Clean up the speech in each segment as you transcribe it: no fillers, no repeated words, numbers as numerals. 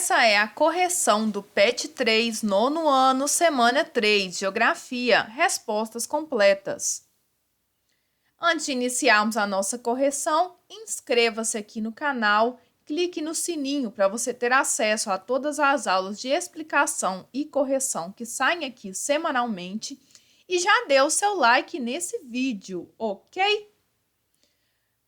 Essa é a correção do PET 3, nono ano, semana 3, Geografia, respostas completas. Antes de iniciarmos a nossa correção, inscreva-se aqui no canal, clique no sininho para você ter acesso a todas as aulas de explicação e correção que saem aqui semanalmente e já dê o seu like nesse vídeo, ok?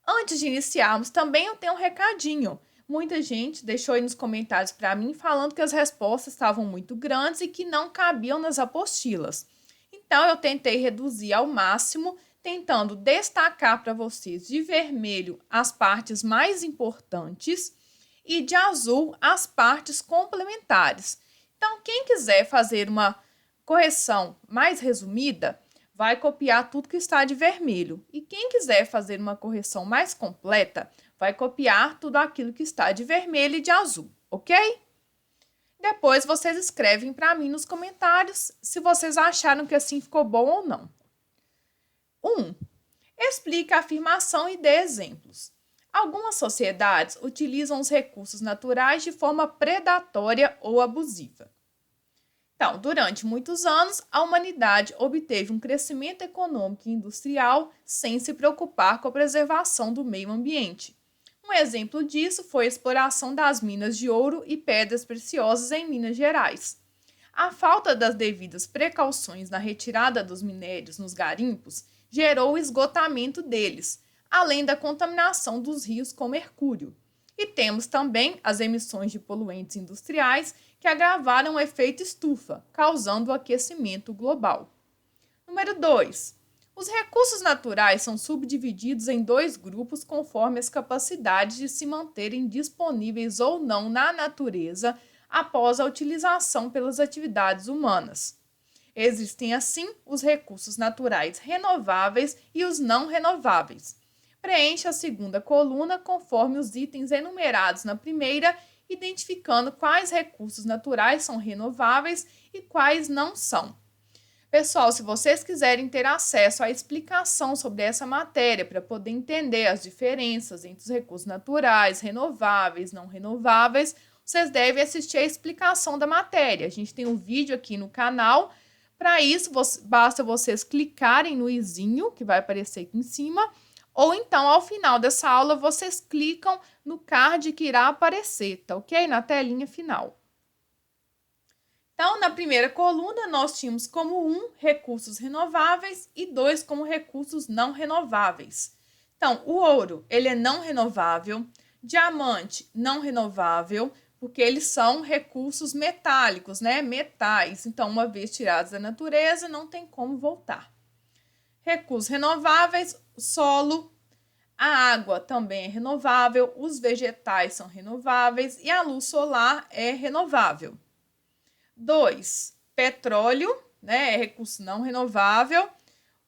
Antes de iniciarmos, também eu tenho um recadinho. Muita gente deixou aí nos comentários para mim falando que as respostas estavam muito grandes e que não cabiam nas apostilas. Então, eu tentei reduzir ao máximo, tentando destacar para vocês de vermelho as partes mais importantes e de azul as partes complementares. Então, quem quiser fazer uma correção mais resumida, vai copiar tudo que está de vermelho. E quem quiser fazer uma correção mais completa, vai copiar tudo aquilo que está de vermelho e de azul, ok? Depois vocês escrevem para mim nos comentários se vocês acharam que assim ficou bom ou não. 1. Explica a afirmação e dê exemplos. Algumas sociedades utilizam os recursos naturais de forma predatória ou abusiva. Então, durante muitos anos, a humanidade obteve um crescimento econômico e industrial sem se preocupar com a preservação do meio ambiente. Um exemplo disso foi a exploração das minas de ouro e pedras preciosas em Minas Gerais. A falta das devidas precauções na retirada dos minérios nos garimpos gerou o esgotamento deles, além da contaminação dos rios com mercúrio. E temos também as emissões de poluentes industriais que agravaram o efeito estufa, causando o aquecimento global. Número 2. Os recursos naturais são subdivididos em dois grupos conforme as capacidades de se manterem disponíveis ou não na natureza após a utilização pelas atividades humanas. Existem, assim, os recursos naturais renováveis e os não renováveis. Preencha a segunda coluna conforme os itens enumerados na primeira, identificando quais recursos naturais são renováveis e quais não são. Pessoal, se vocês quiserem ter acesso à explicação sobre essa matéria para poder entender as diferenças entre os recursos naturais, renováveis, não renováveis, vocês devem assistir a explicação da matéria. A gente tem um vídeo aqui no canal. Para isso, basta vocês clicarem no izinho que vai aparecer aqui em cima, ou então, ao final dessa aula, vocês clicam no card que irá aparecer, tá ok? Na telinha final. Então, na primeira coluna, nós tínhamos como 1 recursos renováveis e 2 como recursos não renováveis. Então, o ouro, ele é não renovável, diamante, não renovável, porque eles são recursos metálicos, né? Metais. Então, uma vez tirados da natureza, não tem como voltar. Recursos renováveis, solo, a água também é renovável, os vegetais são renováveis e a luz solar é renovável. 2, petróleo, né, é recurso não renovável.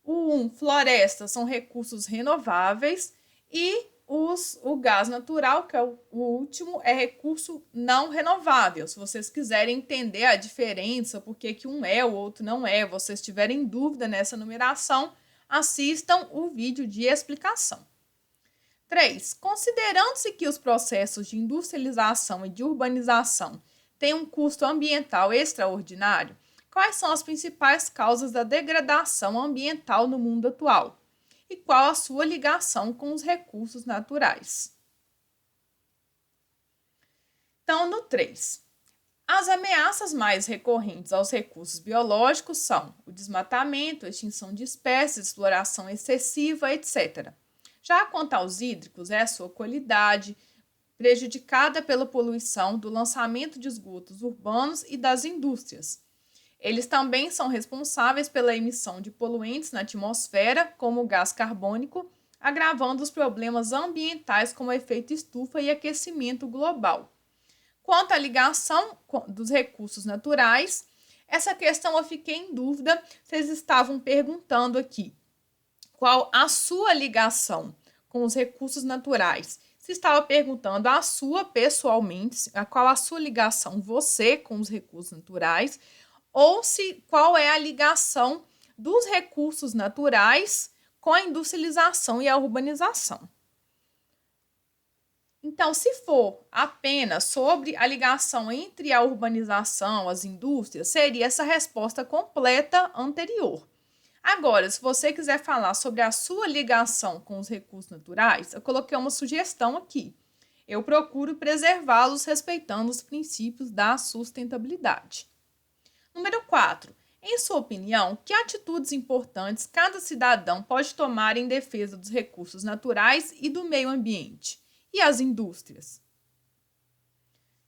O 1, floresta, são recursos renováveis. E o gás natural, que é o último, é recurso não renovável. Se vocês quiserem entender a diferença, por que um é, o outro não é, vocês tiverem dúvida nessa numeração, assistam o vídeo de explicação. 3. Considerando-se que os processos de industrialização e de urbanização têm um custo ambiental extraordinário, quais são as principais causas da degradação ambiental no mundo atual? E qual a sua ligação com os recursos naturais? Então, no 3. As ameaças mais recorrentes aos recursos biológicos são o desmatamento, a extinção de espécies, exploração excessiva, etc. Já quanto aos hídricos, é a sua qualidade, prejudicada pela poluição do lançamento de esgotos urbanos e das indústrias. Eles também são responsáveis pela emissão de poluentes na atmosfera, como o gás carbônico, agravando os problemas ambientais como efeito estufa e aquecimento global. Quanto à ligação dos recursos naturais, essa questão eu fiquei em dúvida, vocês estavam perguntando aqui qual a sua ligação com os recursos naturais. Se estava perguntando a sua pessoalmente, qual a sua ligação você com os recursos naturais, ou qual é a ligação dos recursos naturais com a industrialização e a urbanização. Então, se for apenas sobre a ligação entre a urbanização, as indústrias, seria essa resposta completa anterior. Agora, se você quiser falar sobre a sua ligação com os recursos naturais, eu coloquei uma sugestão aqui. Eu procuro preservá-los respeitando os princípios da sustentabilidade. Número 4. Em sua opinião, que atitudes importantes cada cidadão pode tomar em defesa dos recursos naturais e do meio ambiente? E as indústrias?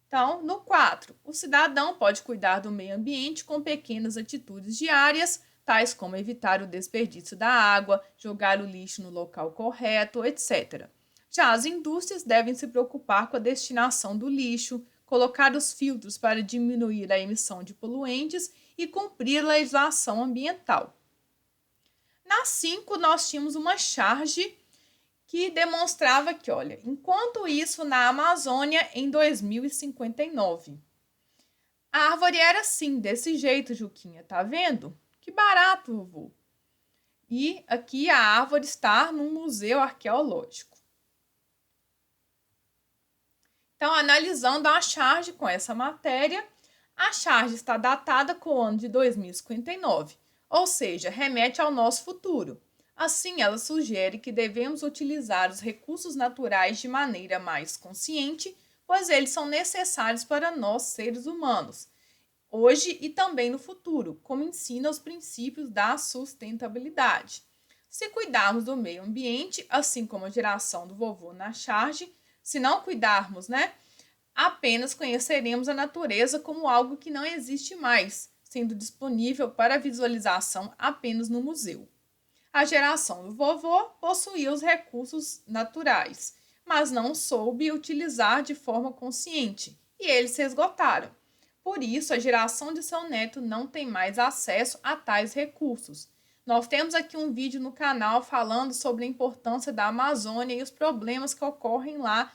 Então, no 4, o cidadão pode cuidar do meio ambiente com pequenas atitudes diárias, tais como evitar o desperdício da água, jogar o lixo no local correto, etc. Já as indústrias devem se preocupar com a destinação do lixo, colocar os filtros para diminuir a emissão de poluentes e cumprir a legislação ambiental. Na 5, nós tínhamos uma charge que demonstrava que, olha, enquanto isso na Amazônia em 2059. A árvore era assim, desse jeito, Juquinha, tá vendo? Que barato, vovô. E aqui a árvore está num museu arqueológico. Então, analisando a charge com essa matéria, a charge está datada com o ano de 2059, ou seja, remete ao nosso futuro. Assim, ela sugere que devemos utilizar os recursos naturais de maneira mais consciente, pois eles são necessários para nós, seres humanos, hoje e também no futuro, como ensina os princípios da sustentabilidade. Se cuidarmos do meio ambiente, assim como a geração do vovô na charge, se não cuidarmos, apenas conheceremos a natureza como algo que não existe mais, sendo disponível para visualização apenas no museu. A geração do vovô possuía os recursos naturais, mas não soube utilizar de forma consciente, e eles se esgotaram. Por isso, a geração de seu neto não tem mais acesso a tais recursos. Nós temos aqui um vídeo no canal falando sobre a importância da Amazônia e os problemas que ocorrem lá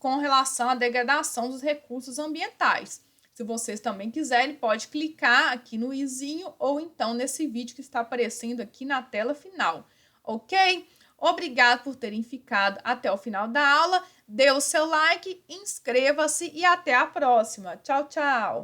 com relação à degradação dos recursos ambientais. Se vocês também quiserem, pode clicar aqui no izinho ou então nesse vídeo que está aparecendo aqui na tela final, ok? Obrigado por terem ficado até o final da aula. Dê o seu like, inscreva-se e até a próxima. Tchau, tchau!